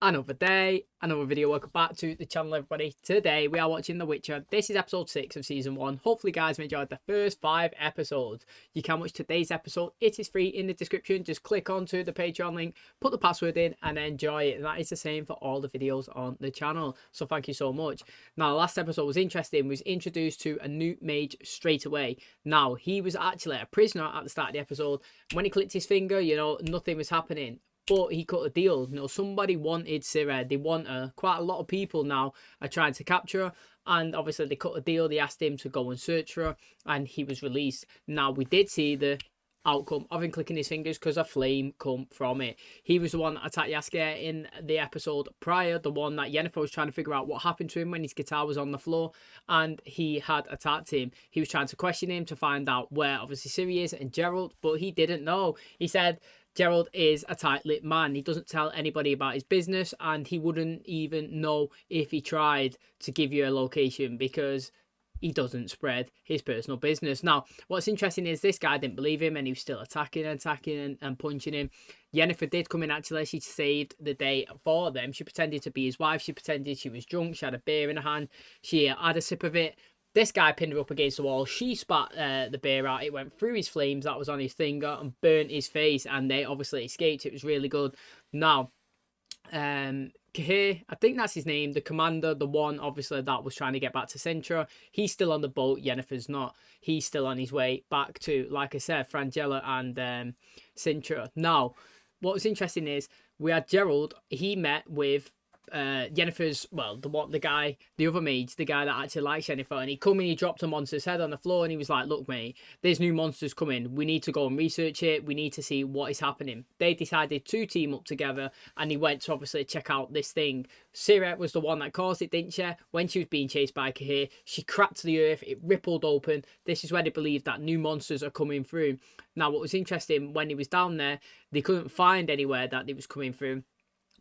Another day, another video. Welcome back to the channel, everybody. Today we are watching The Witcher. This is episode 6 of season 1. Hopefully guys have enjoyed the first 5 episodes. You can watch today's episode. It is free in the description. Just click onto the Patreon link, put the password in and enjoy it. And that is the same for all the videos on the channel. So thank you so much. Now the last episode was interesting. We was introduced to a new mage straight away. Now he was actually a prisoner at the start of the episode. When he clicked his finger, you know, nothing was happening. But he cut a deal. You know, somebody wanted CIRI. They want her. Quite a lot of people now are trying to capture her. And obviously they cut a deal. They asked him to go and search for her. And he was released. Now, we did see the outcome of him clicking his fingers because a flame come from it. He was the one that attacked Yasker in the episode prior. The one that YENNIFER was trying to figure out what happened to him when his guitar was on the floor. And he had attacked him. He was trying to question him to find out where obviously CIRI is and Geralt. But he didn't know. He said Geralt is a tight-lipped man. He doesn't tell anybody about his business, and he wouldn't even know if he tried to give you a location because he doesn't spread his personal business. Now, what's interesting is this guy didn't believe him, and he was still attacking and punching him. YENNIFER did come in, actually. She saved the day for them. She pretended to be his wife. She pretended she was drunk. She had a beer in her hand. She had a sip of it. This guy pinned her up against the wall. She spat the beer out. It went through his flames that was on his finger and burnt his face. And they obviously escaped. It was really good. Now, Cahir, I think that's his name, the commander, the one obviously that was trying to get back to CINTRA. He's still on the boat. YENNIFER's not. He's still on his way back to, like I said, Frangela and CINTRA. Now, what was interesting is we had Geralt. He met with YENNIFER's, well, the other mage, the guy that actually likes YENNIFER, and he come in, he dropped a monster's head on the floor, and he was like, look mate, there's new monsters coming, we need to go and research it, we need to see what is happening. They decided to team up together, and he went to obviously check out this thing. CIRI was the one that caused it, didn't she? When she was being chased by Cahir, she cracked the earth, it rippled open. This is where they believe that new monsters are coming through. Now what was interesting, when he was down there, they couldn't find anywhere that it was coming through.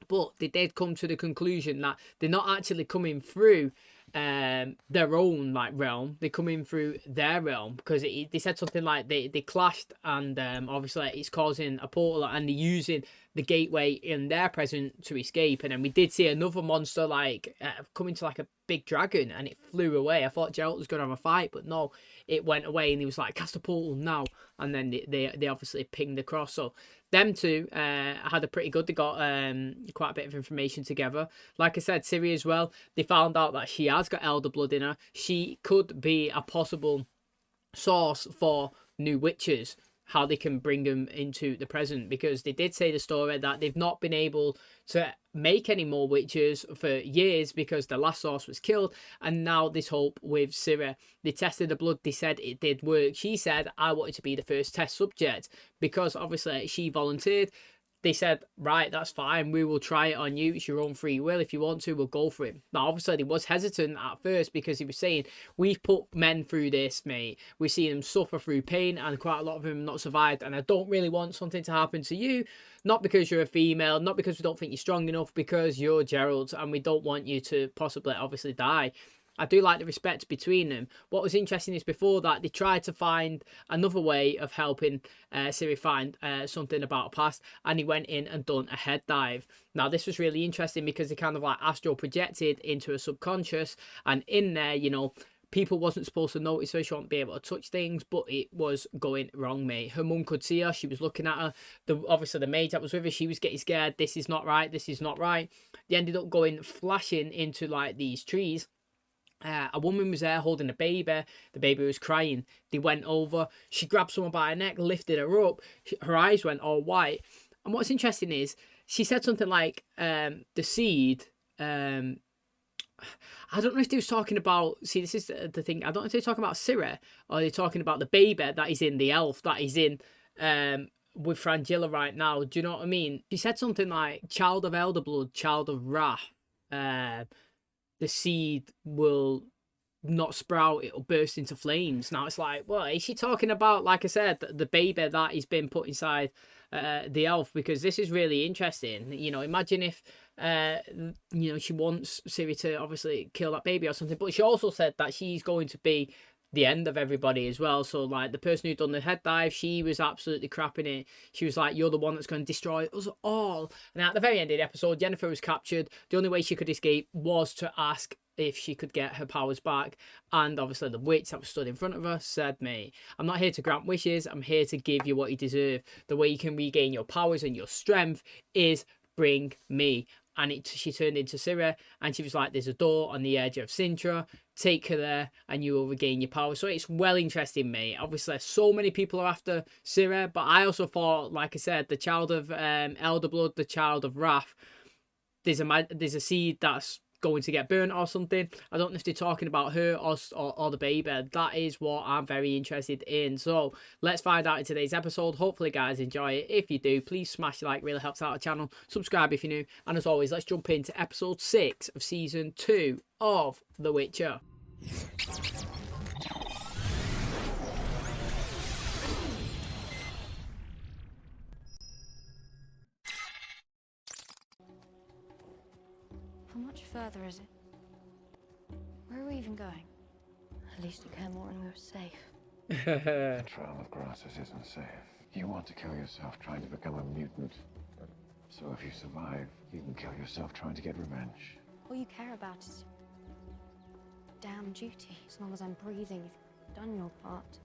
But they did come to the conclusion that they're not actually coming through their own realm. They're coming through their realm because they said something like they clashed, and obviously it's causing a portal, and they're using the gateway in their present to escape. And then we did see another monster coming to a big dragon, and it flew away. I thought Geralt was going to have a fight, but no, it went away, and he was like, cast a portal now, and then they obviously pinged across. So them two had a pretty good, they got quite a bit of information together. Like I said, CIRI as well, they found out that she has got elder blood in her. She could be a possible source for new witches, how they can bring them into the present, because they did say the story that they've not been able to make any more witches for years because the last source was killed, and now this hope with CIRI. They tested the blood, they said it did work. She said, I wanted to be the first test subject because obviously she volunteered. They said, right, that's fine, we will try it on you, it's your own free will, if you want to, we'll go for it. Now obviously he was hesitant at first because he was saying, we've put men through this, mate, we've seen them suffer through pain, and quite a lot of them have not survived, and I don't really want something to happen to you, not because you're a female, not because we don't think you're strong enough, because you're Geralt and we don't want you to possibly obviously die. I do like the respect between them. What was interesting is before that, they tried to find another way of helping CIRI find something about a past, and he went in and done a head dive. Now, this was really interesting because they kind of astral projected into a subconscious, and in there, you know, people wasn't supposed to notice her, she won't be able to touch things, but it was going wrong, mate. Her mum could see her, she was looking at her. Obviously, the maid that was with her, she was getting scared. This is not right, this is not right. They ended up going flashing into these trees. A woman was there holding a baby. The baby was crying. They went over. She grabbed someone by her neck, lifted her up. Her eyes went all white. And what's interesting is she said something like the seed. I don't know if they was talking about. See, this is the thing. I don't know if they're talking about CIRI or they're talking about the baby that is in the elf that is in with Frangela right now. Do you know what I mean? She said something like child of elder blood, child of wrath. The seed will not sprout, it'll burst into flames. Now it's like, well, is she talking about, like I said, the baby that has been put inside the elf? Because this is really interesting. You know, imagine if you know, she wants CIRI to obviously kill that baby or something, but she also said that she's going to be the end of everybody as well. So like the person who done the head dive, she was absolutely crapping it. She was like, you're the one that's going to destroy us all. And at the very end of the episode, Yennefer was captured. The only way she could escape was to ask if she could get her powers back, and obviously the witch that was stood in front of her said, mate, I'm not here to grant wishes, I'm here to give you what you deserve. The way you can regain your powers and your strength is bring me. And she turned into CIRI, and she was like, there's a door on the edge of CINTRA, take her there and you will regain your power. So it's well interesting, mate. Obviously so many people are after CIRI, but I also thought, like I said, the child of elder blood, the child of wrath, there's a seed that's going to get burnt or something. I don't know if they're talking about her or the baby. That is what I'm very interested in. So let's find out in today's episode. Hopefully guys enjoy it. If you do, please smash the like, really helps out the channel. Subscribe if you're new, and as always, let's jump into episode 6 of season 2 of The Witcher. How much further is it? Where are we even going? At least you care more and we were safe. The trail of grasses isn't safe. You want to kill yourself trying to become a mutant. So if you survive, you can kill yourself trying to get revenge. All you care about is damn duty. As long as I'm breathing, you've done your part.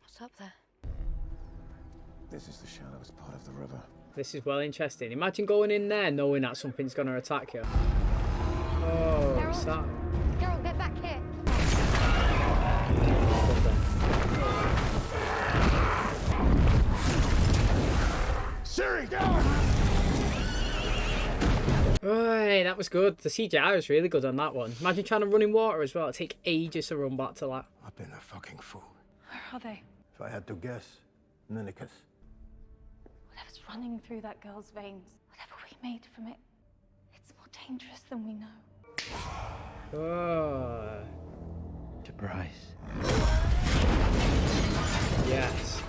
What's up there? This is the shallowest part of the river. This is well interesting. Imagine going in there knowing that something's going to attack you. Oh, what's that? Geralt, get back here. CIRI, down! Right, that was good. The CGI was really good on that one. Imagine trying to run in water as well. It'd take ages to run back to that. I've been a fucking fool. Where are they? If I had to guess, Minicus. Whatever's running through that girl's veins, whatever we made from it, it's more dangerous than we know. Oh, To Bryce. yes.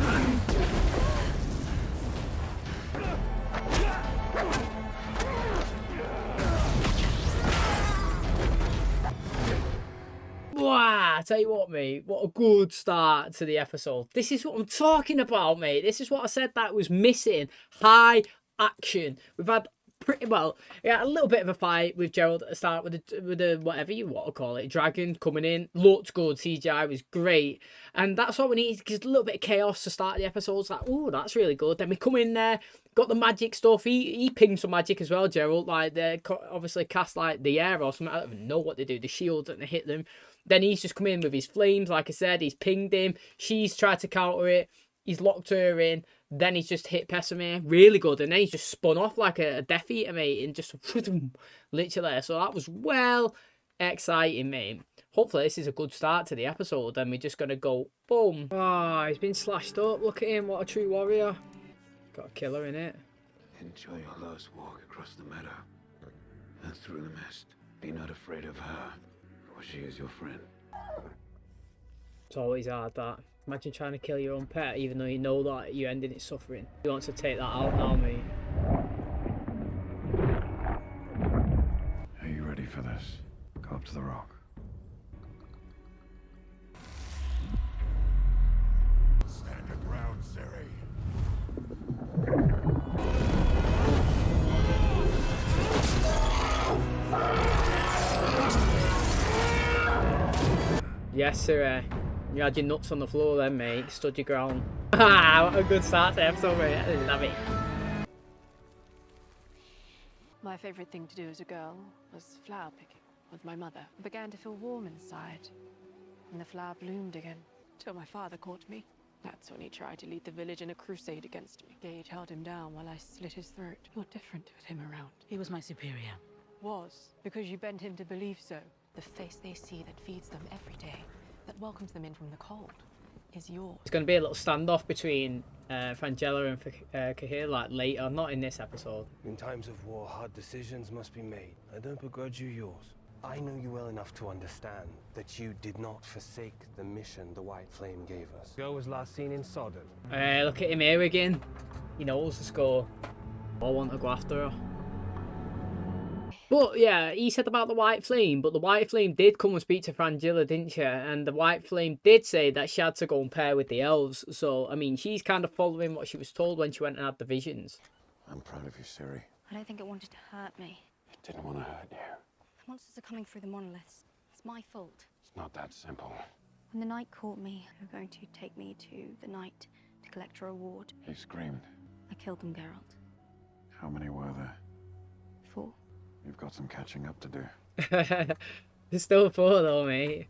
Wow, I tell you what, mate, what a good start to the episode. This is what I'm talking about, mate. This is what I said that was missing. High action. We've had pretty well, yeah, a little bit of a fight with Gerald at the start with the whatever you want to call it, dragon coming in. Looked good, CGI was great. And that's what we need, just a little bit of chaos to start the episodes. Like, oh, that's really good. Then we come in there, got the magic stuff. He pinged some magic as well, Gerald. Like, they obviously cast like the air or something. I don't even know what they do. The shields and they hit them. Then he's just come in with his flames, like I said. He's pinged him. She's tried to counter it. He's locked her in. Then he's just hit Pessimir. Really good. And then he's just spun off like a Death Eater, mate. And just literally. So that was well exciting, mate. Hopefully this is a good start to the episode. And we're just going to go boom. Oh, he's been slashed up. Look at him. What a true warrior. Got a killer in it. Enjoy your last walk across the meadow and through the mist. Be not afraid of her, for she is your friend. It's always hard, that. Imagine trying to kill your own pet, even though you know that you're ending its suffering. He wants to take that out now, mate. Are you ready for this? Go up to the rock. Stand your ground, CIRI. Yes, sir. You had your nuts on the floor then, mate. Stood your ground. What a good start to the episode, mate. I love it. My favourite thing to do as a girl was flower picking with my mother. I began to feel warm inside, and the flower bloomed again, till my father caught me. That's when he tried to lead the village in a crusade against me. Gage held him down while I slit his throat. You're different with him around. He was my superior. Was, because you bent him to believe so. The face they see that feeds them every day, that welcomes them in from the cold, is yours. It's going to be a little standoff between Frangela and Cahir, like later, not in this episode. In times of war, hard decisions must be made. I don't begrudge you yours. I know you well enough to understand that you did not forsake the mission the White Flame gave us. The girl was last seen in Sodom. Look at him here again. He knows the score. I want to go after her. But yeah, he said about the White Flame, but the White Flame did come and speak to Frangilla, didn't she? And the White Flame did say that she had to go and pair with the elves. So, I mean, she's kind of following what she was told when she went and had the visions. I'm proud of you, CIRI. I don't think it wanted to hurt me. It didn't want to hurt you. The monsters are coming through the monoliths. It's my fault. It's not that simple. When the knight caught me, they were going to take me to the knight to collect a reward. He screamed. I killed them, Geralt. How many were there? 4. You've got some catching up to do. It's still 4 though, mate.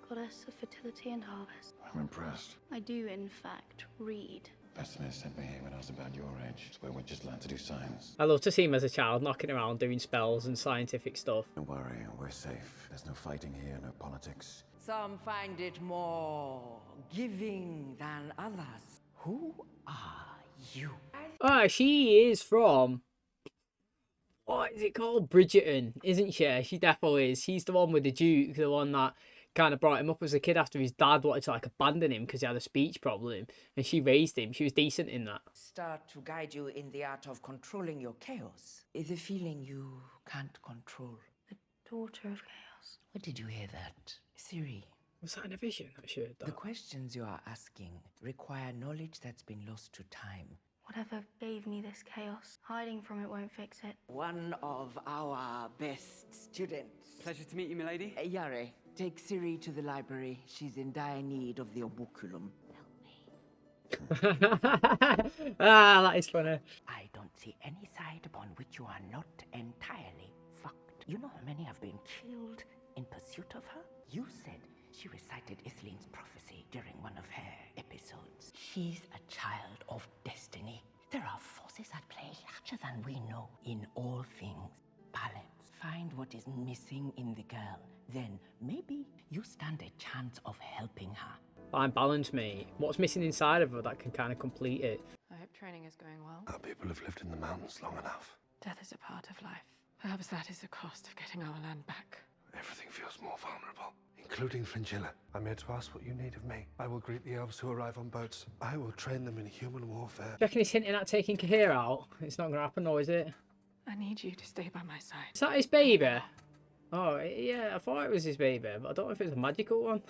Goddess of fertility and harvest. I'm impressed. I do, in fact, read. Bestiness sent me here when I was about your age. It's where we just learned to do science. I love to see him as a child knocking around doing spells and scientific stuff. Don't worry, we're safe. There's no fighting here, no politics. Some find it more giving than others. Who are you? Ah, she is from... What is it called? Bridgerton, isn't she? She definitely is. She's the one with the Duke, the one that kind of brought him up as a kid after his dad wanted to like abandon him because he had a speech problem, and she raised him. She was decent in that. Start to guide you in the art of controlling your chaos. The feeling you can't control. The daughter of chaos. Where did you hear that? CIRI. Was that in a vision that she heard that? The questions you are asking require knowledge that's been lost to time. Whatever gave me this chaos, hiding from it won't fix it. One of our best students. Pleasure to meet you, milady. Yare, take CIRI to the library. She's in dire need of the obuculum. Ah, that is funny. I don't see any side upon which you are not entirely fucked. You know how many have been killed in pursuit of her? You said she recited Ithleen's prophecy during one of her episodes. She's a child of destiny. There are forces at play larger than we know. In all things, balance. Find what is missing in the girl. Then maybe you stand a chance of helping her. Find balance, mate. What's missing inside of her that can kind of complete it? I hope training is going well. Our people have lived in the mountains long enough. Death is a part of life. Perhaps that is the cost of getting our land back. Everything feels more vulnerable, including Frangilla. I'm here to ask what you need of me. I will greet the elves who arrive on boats. I will train them in human warfare. Do you reckon he's hinting at taking Kahir out? It's not going to happen, though, is it? I need you to stay by my side. Is that his baby? Oh, yeah, I thought it was his baby, but I don't know if it's a magical one.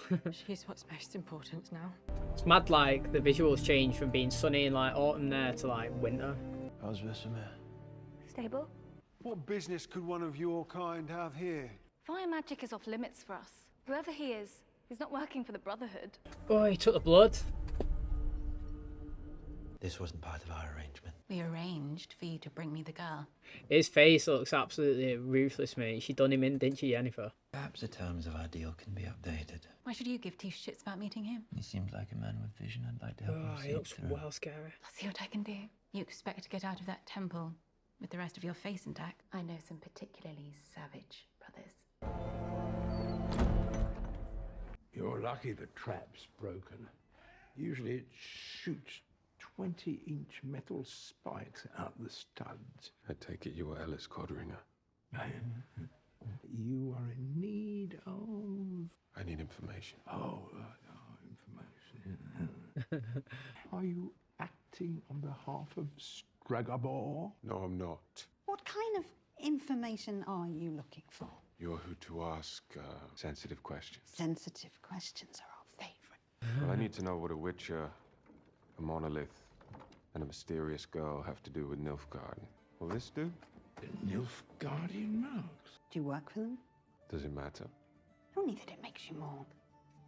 She's what's most important now. It's mad, like, the visuals change from being sunny and, like, autumn there to, like, winter. How's Vesemir? Stable? What business could one of your kind have here? Fire magic is off limits for us. Whoever he is, he's not working for the Brotherhood. Oh, he took the blood. This wasn't part of our arrangement. We arranged for you to bring me the girl. His face looks absolutely ruthless, mate. She done him in, didn't she, Yennefer? Perhaps the terms of our deal can be updated. Why should you give two shits about meeting him? He seems like a man with vision. I'd like to help him Oh, see he it looks through. well scary. I'll see what I can do. You expect to get out of that temple with the rest of your face intact? I know some particularly savage brothers. You're lucky the trap's broken. Usually it shoots 20-inch metal spikes out the studs. I take it you were Ellis Codringer. You are in need of... I need information. Information. Are you acting on behalf of Stragobor? No, I'm not. What kind of information are you looking for? You're who to ask sensitive questions. Sensitive questions are our favorite. Well, I need to know what a witcher, a monolith, and a mysterious girl have to do with Nilfgaard. Will this do? Nilfgaardian marks. Do you work for them? Does it matter? Only that it makes you more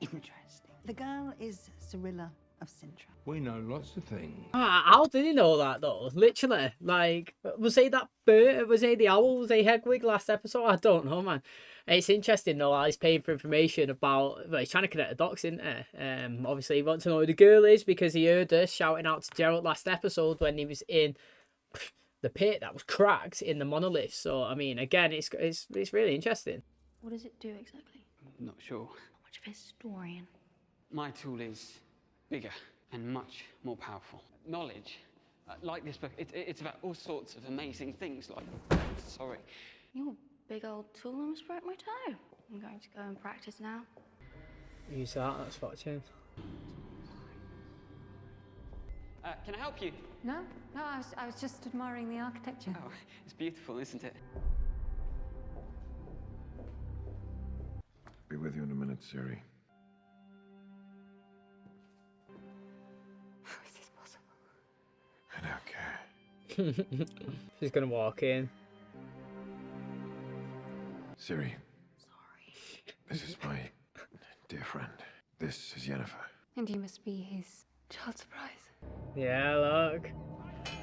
interesting. The girl is Cirilla of CINTRA. We know lots of things. Ah, how did he know that, though? Literally. Like, was he that bird? Was he the owl? Was he Hedwig last episode? I don't know, man. It's interesting, though, how he's paying for information about... Well, he's trying to connect the dots, isn't he? Obviously, he wants to know who the girl is because he heard her shouting out to Geralt last episode when he was in the pit that was cracked in the monolith. So, I mean, again, it's really interesting. What does it do exactly? Not sure. Not much of a historian. My tool is bigger and much more powerful. Knowledge, like this book, it's about all sorts of amazing things like... Sorry. You're a big old tool almost broke my toe. I'm going to go and practice now. Use that, that's what it is. Can I help you? No, I was just admiring the architecture. Oh, it's beautiful, isn't it? Be with you in a minute, CIRI. How is this possible? I don't care. She's gonna walk in. CIRI. Sorry. This is my dear friend. This is YENNIFER. And you must be his child surprise. Yeah, look.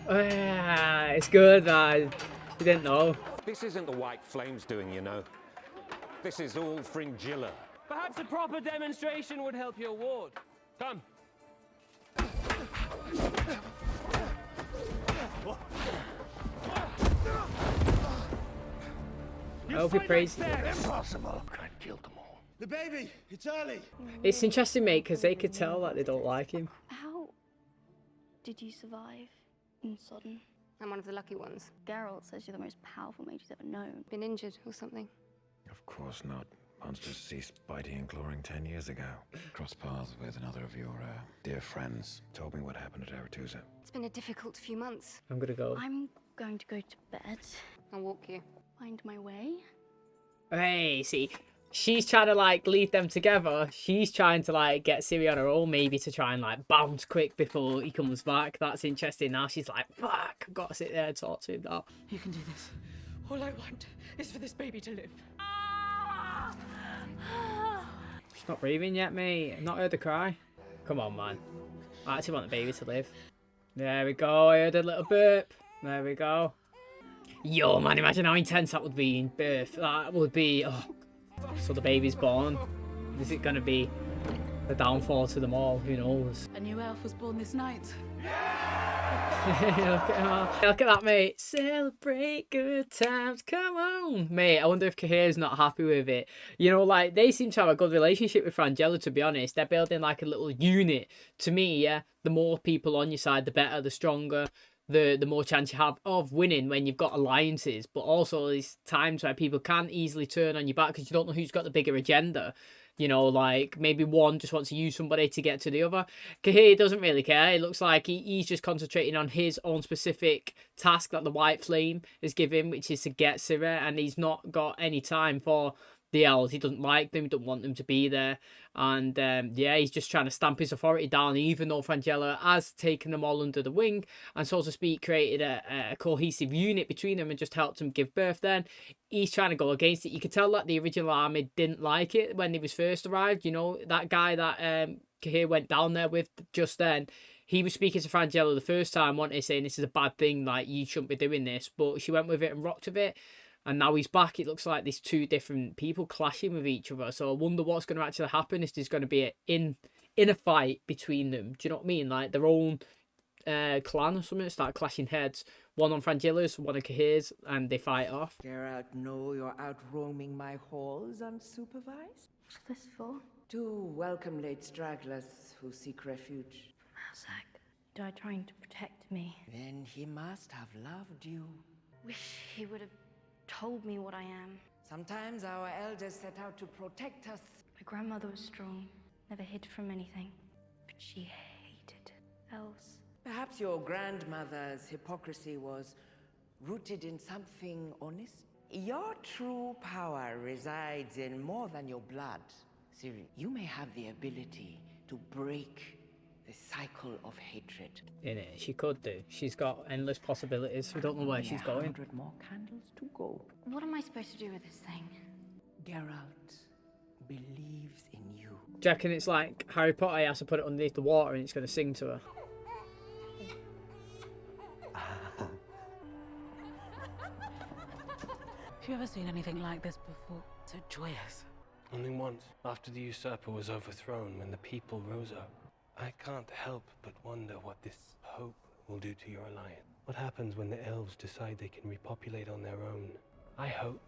Ah, it's good, man. You didn't know. This isn't the White Flames doing, you know. This is all Fringilla. Perhaps a proper demonstration would help your ward. Come. I hope he praises it. Impossible. Can't kill them all. The baby, it's early. It's interesting, mate, because they could tell that they don't like him. How did you survive in Sodden? I'm one of the lucky ones. Geralt says you're the most powerful mage he's ever known. Been injured or something? Of course not. Monsters ceased biting and clawing 10 years ago. Crossed paths with another of your dear friends. Told me what happened at Aretusa. It's been a difficult few months. I'm gonna go. I'm going to go to bed. I'll walk you. Find my way. Hey, see, she's trying to like lead them together. She's trying to like get Ciri on her own, maybe to try and like bounce quick before he comes back. That's interesting. Now she's like, fuck, I've got to sit there and talk to him now. You can do this. All I want is for this baby to live. She's not breathing yet, mate. I've not heard the cry. Come on, man. I actually want the baby to live. There we go. I heard a little burp. There we go. Yo, man, imagine how intense that would be in birth. That would be... Oh. So the baby's born. Is it going to be the downfall to them all? Who knows? A new elf was born this night. Look at that, mate. Celebrate good times. Come on. Mate, I wonder if Cahir's not happy with it. You know, like, they seem to have a good relationship with Frangela, to be honest. They're building, like, a little unit. To me, yeah, the more people on your side, the better, the stronger. The more chance you have of winning when you've got alliances. But also, there's times where people can easily turn on your back because you don't know who's got the bigger agenda. You know, like, maybe one just wants to use somebody to get to the other. Cahir doesn't really care. It looks like he's just concentrating on his own specific task that the White Flame is giving, which is to get Ciri, and he's not got any time for the elves. He doesn't like them, he doesn't want them to be there. And yeah, he's just trying to stamp his authority down, even though Frangela has taken them all under the wing and, so to speak, created a cohesive unit between them and just helped them give birth. Then he's trying to go against it. You could tell that the original army didn't like it when he was first arrived. You know, that guy that Cahir went down there with just then, he was speaking to Frangela the first time, wasn't he, saying this is a bad thing, like, you shouldn't be doing this. But she went with it and rocked with it. And now he's back. It looks like there's two different people clashing with each other. So I wonder what's going to actually happen. If there's going to be in a fight between them. Do you know what I mean? Like their own clan or something. Start clashing heads. One on Frangela's, one on Cahir's, and they fight off. Geralt, know you're out roaming my halls unsupervised? What's this for? To welcome late stragglers who seek refuge. Malzak died trying to protect me. Then he must have loved you. Wish he would have told me what I am. Sometimes our elders set out to protect us. My grandmother was strong, never hid from anything, but she hated elves. Perhaps your grandmother's hypocrisy was rooted in something honest. Your true power resides in more than your blood, Ciri. You may have the ability to break the cycle of hatred. In it, she could do. She's got endless possibilities. We don't know where she's going. 100 more candles to go. What am I supposed to do with this thing? Geralt believes in you. Do you reckon it's like Harry Potter? He has to put it underneath the water and it's going to sing to her. Have you ever seen anything like this before? So joyous. Only once, after the usurper was overthrown, when the people rose up. I can't help but wonder what this hope will do to your alliance. What happens when the elves decide they can repopulate on their own? I hope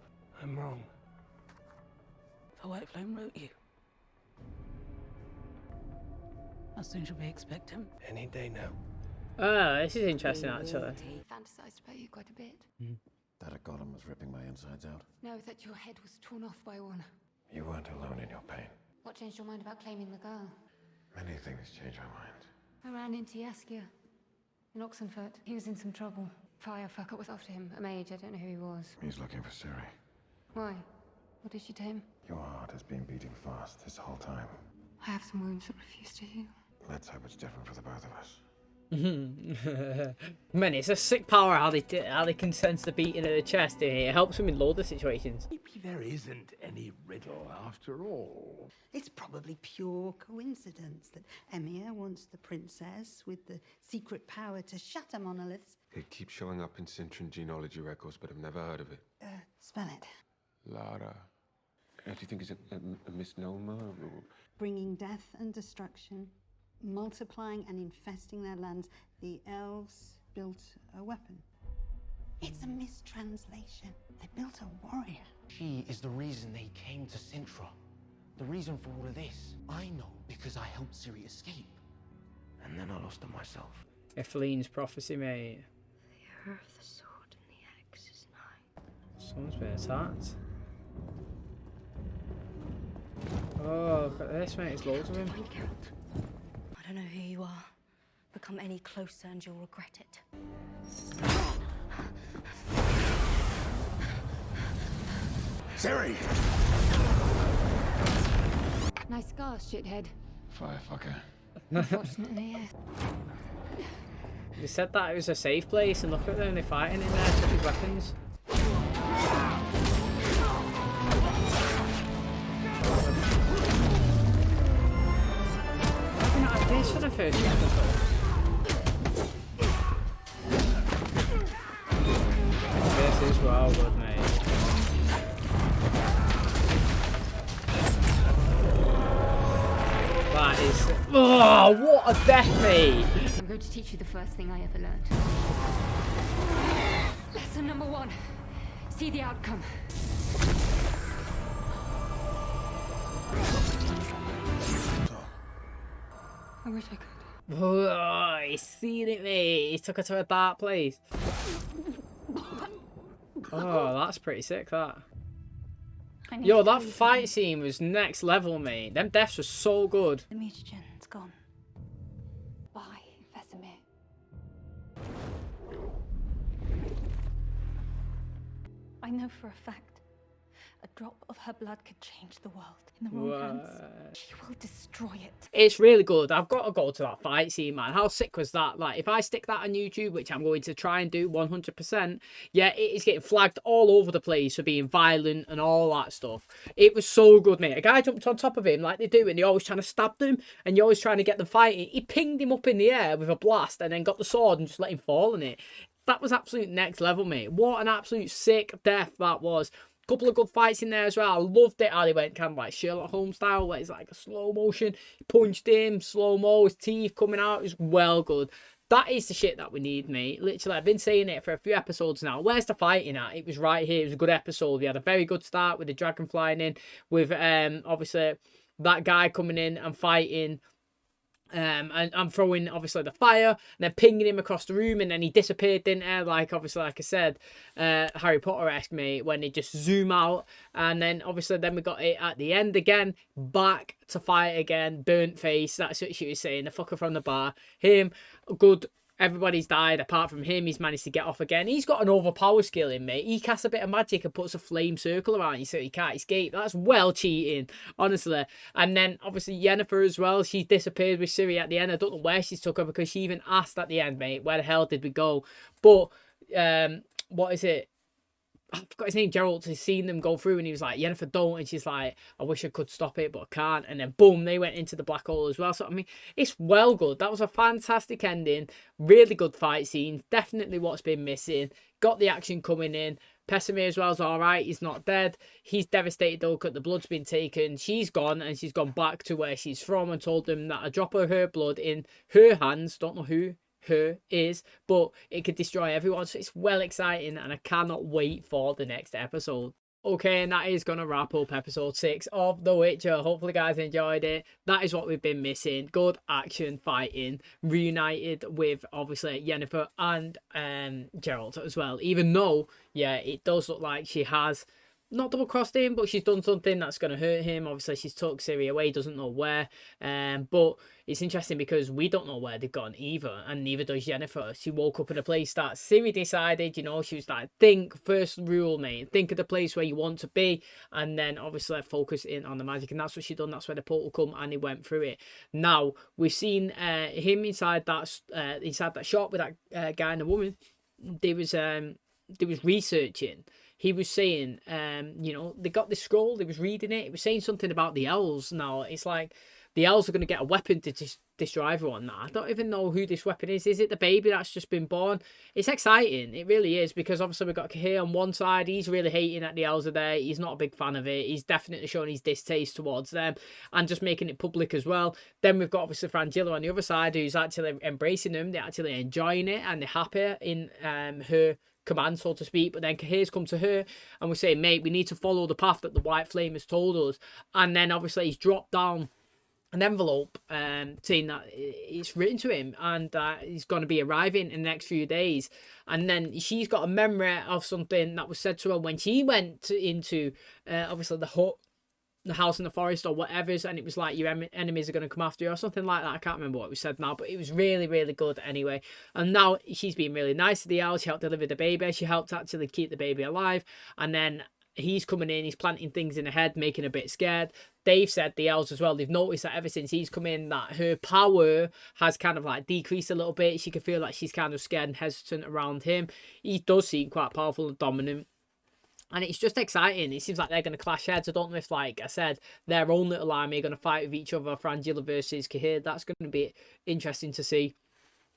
I'm wrong. The White Flame wrote you. How soon should we expect him? Any day now. Oh, this is interesting, actually. Fantasized about you quite a bit. That a golem was ripping my insides out. No, that your head was torn off by one. You weren't alone in your pain. What changed your mind about claiming the girl? Many things change our minds. I ran into Yaskia. In Oxenfurt, he was in some trouble. Firefucker was after him, a mage, I don't know who he was. He's looking for CIRI. Why? What did she to him? Your heart has been beating fast this whole time. I have some wounds that refuse to heal. Let's hope it's different for the both of us. Man, it's a sick power how they can sense the beating of the chest. It helps them in loads of situations. Maybe there isn't any riddle after all. It's probably pure coincidence that Emir wants the princess with the secret power to shatter monoliths. It keeps showing up in CINTRA genealogy records, but I've never heard of it. Spell it. Lara. Do you think it's a misnomer? Or... Bringing death and destruction, multiplying and infesting their lands, the elves built a weapon. It's a mistranslation. They built a warrior. She is the reason they came to CINTRA. The reason for all of this. I know because I helped CIRI escape. And then I lost her myself. Epheline's prophecy, mate. The year of the sword and the axe is nigh. Someone's been attacked. Oh, look at this, mate. There's loads of him. I don't know who you are, but come any closer and you'll regret it. CIRI! Nice scar, shithead. Firefucker. Unfortunately, yes. They said that it was a safe place, and look at them, they're fighting in there, took his weapons. This for the first episode. This is well good, mate. That is... Oh, what a death, mate! I'm going to teach you the first thing I ever learned. Lesson number 1. See the outcome. I wish I could. Oh, he's seen it, mate. He took her to a dark place. Oh, that's pretty sick, that. Yo, that fight scene was next level, mate. Them deaths were so good. The mutagen's gone. Bye, Vesemir. I know for a fact, a drop of her blood could change the world. In the wrong hands, she will destroy it. It's really good. I've got to go to that fight scene, man. How sick was that? Like, if I stick that on YouTube, which I'm going to try and do 100%, yeah, it is getting flagged all over the place for being violent and all that stuff. It was so good, mate. A guy jumped on top of him like they do, and they're always trying to stab them, and you're always trying to get them fighting. He pinged him up in the air with a blast and then got the sword and just let him fall in it. That was absolute next level, mate. What an absolute sick death that was. Couple of good fights in there as well. I loved it how they went kind of like Sherlock Holmes style, where it's like a slow motion. He punched him, slow mo, his teeth coming out. It was well good. That is the shit that we need, mate. Literally, I've been saying it for a few episodes now. Where's the fighting at? It was right here. It was a good episode. We had a very good start with the dragon flying in, with obviously that guy coming in and fighting. And I'm throwing obviously the fire and then pinging him across the room, and then he disappeared, didn't he? Like obviously, like I said, Harry Potter-esque, mate, when they just zoom out, and then obviously then we got it at the end again, back to fight again, burnt face. That's what she was saying. The fucker from the bar, him, good. Everybody's died apart from him. He's managed to get off again. He's got an overpower skill in, mate. He casts a bit of magic and puts a flame circle around you so you can't escape. That's well cheating, honestly. And then obviously Yennefer as well. She disappeared with CIRI at the end. I don't know where she took her, because she even asked at the end, mate, where the hell did we go? But what is it? I forgot his name, Geralt, has seen them go through, and he was like, Yennefer, don't. And she's like, I wish I could stop it, but I can't. And then boom, they went into the black hole as well. So I mean, it's well good. That was a fantastic ending. Really good fight scenes. Definitely what's been missing. Got the action coming in. Vesemir as well is alright. He's not dead. He's devastated though, because the blood's been taken. She's gone, and she's gone back to where she's from, and told them that a drop of her blood in her hands, don't know who her is, but it could destroy everyone. So it's well exciting, and I cannot wait for the next episode. Okay, and that is going to wrap up episode 6 of The Witcher. Hopefully guys enjoyed it. That is what we've been missing. Good action fighting, reunited with obviously Yennefer and Geralt as well, even though yeah, it does look like she has not double-crossed him, but she's done something that's going to hurt him. Obviously, she's took CIRI away, doesn't know where. But it's interesting because we don't know where they've gone either, and neither does Yennefer. She woke up in a place that CIRI decided, you know, she was like, think, first rule, mate, think of the place where you want to be, and then obviously focus in on the magic, and that's what she done. That's where the portal come, and he went through it. Now, we've seen him inside that shop with that guy and a woman. They was researching. He was saying, you know, they got this scroll, they was reading it, it was saying something about the elves. Now, it's like, the elves are going to get a weapon to destroy everyone. Now, I don't even know who this weapon is. Is it the baby that's just been born? It's exciting, it really is, because obviously we've got Cahir on one side, he's really hating that the elves are there, he's not a big fan of it, he's definitely showing his distaste towards them, and just making it public as well. Then we've got obviously Frangilla on the other side, who's actually embracing them, they're actually enjoying it, and they're happy in her command, so to speak. But then Cahir's come to her and we're saying, mate, we need to follow the path that the White Flame has told us. And then obviously he's dropped down an envelope saying that it's written to him and he's going to be arriving in the next few days. And then she's got a memory of something that was said to her when she went into obviously the hut, the house in the forest or whatever's, and it was like, your enemies are going to come after you or something like that. I can't remember what was said now, but it was really, really good anyway. And now she's been really nice to the elves. She helped deliver the baby, she helped actually keep the baby alive, and then he's coming in, he's planting things in her head, making her a bit scared. They've said, the elves as well, they've noticed that ever since he's come in, that her power has kind of like decreased a little bit. She can feel like she's kind of scared and hesitant around him. He does seem quite powerful and dominant. And it's just exciting. It seems like they're going to clash heads. I don't know if, like I said, their own little army are going to fight with each other. Frangilla versus Cahir. That's going to be interesting to see.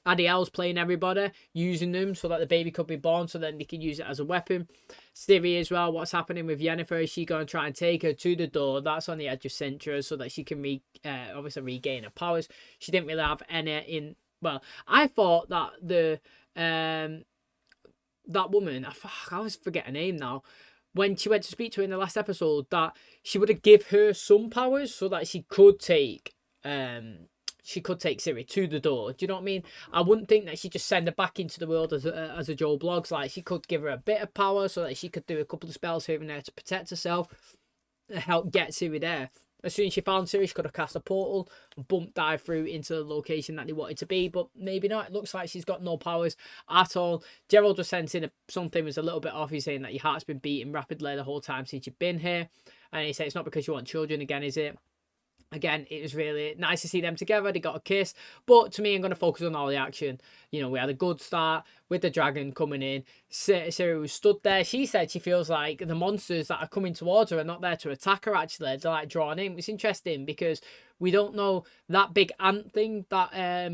Are the elves playing everybody, using them so that the baby could be born, so then they can use it as a weapon? Ciri as well. What's happening with Yennefer? Is she going to try and take her to the door that's on the edge of CINTRA so that she can obviously regain her powers? She didn't really have any in. Well, I thought that that woman, I always forget her name now, when she went to speak to her in the last episode, that she would have give her some powers so that she could take Ciri to the door. Do you know what I mean? I wouldn't think that she'd just send her back into the world as a Joe Bloggs. Like, she could give her a bit of power so that she could do a couple of spells here and there to protect herself, help get Ciri there. As soon as she found Ciri, she could have cast a portal and dive through into the location that they wanted to be, but maybe not. It looks like she's got no powers at all. Gerald was sensing something was a little bit off. He's saying that your heart's been beating rapidly the whole time since you've been here. And he said, it's not because you want children again, is it? Again, it was really nice to see them together. They got a kiss. But to me, I'm going to focus on all the action. You know, we had a good start with the dragon coming in. Ciri was stood there. She said she feels like the monsters that are coming towards her are not there to attack her, actually. They're like drawn in. It's interesting because we don't know that big ant thing that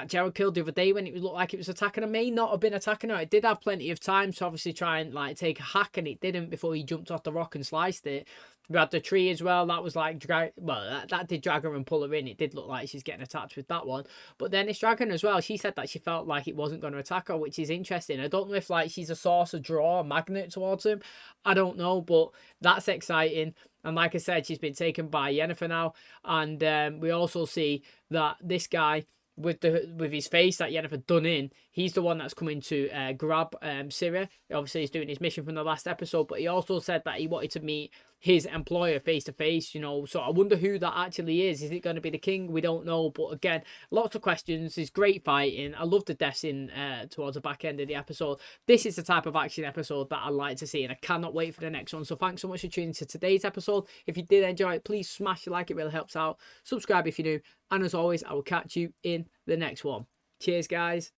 Gerald killed the other day when it looked like it was attacking her. May not have been attacking her. It did have plenty of time to obviously try and like take a hack, and it didn't before he jumped off the rock and sliced it. We had the tree as well. That was like, that did drag her and pull her in. It did look like she's getting attacked with that one. But then this dragon as well, she said that she felt like it wasn't going to attack her, which is interesting. I don't know if like she's a source of draw, a magnet towards him. I don't know, but that's exciting. And like I said, she's been taken by Yennefer now. And we also see that this guy, with his face that Yennefer done in, he's the one that's coming to grab Ciri. Obviously, he's doing his mission from the last episode, but he also said that he wanted to meet his employer face to face, you know. So I wonder who that actually is. Is it going to be the king? We don't know. But again, lots of questions. There's great fighting. I love the deaths in towards the back end of the episode. This is the type of action episode that I like to see, and I cannot wait for the next one. So thanks so much for tuning to today's episode. If you did enjoy it, please smash the like. It really helps out. Subscribe if you're new. And as always, I will catch you in the next one. Cheers, guys.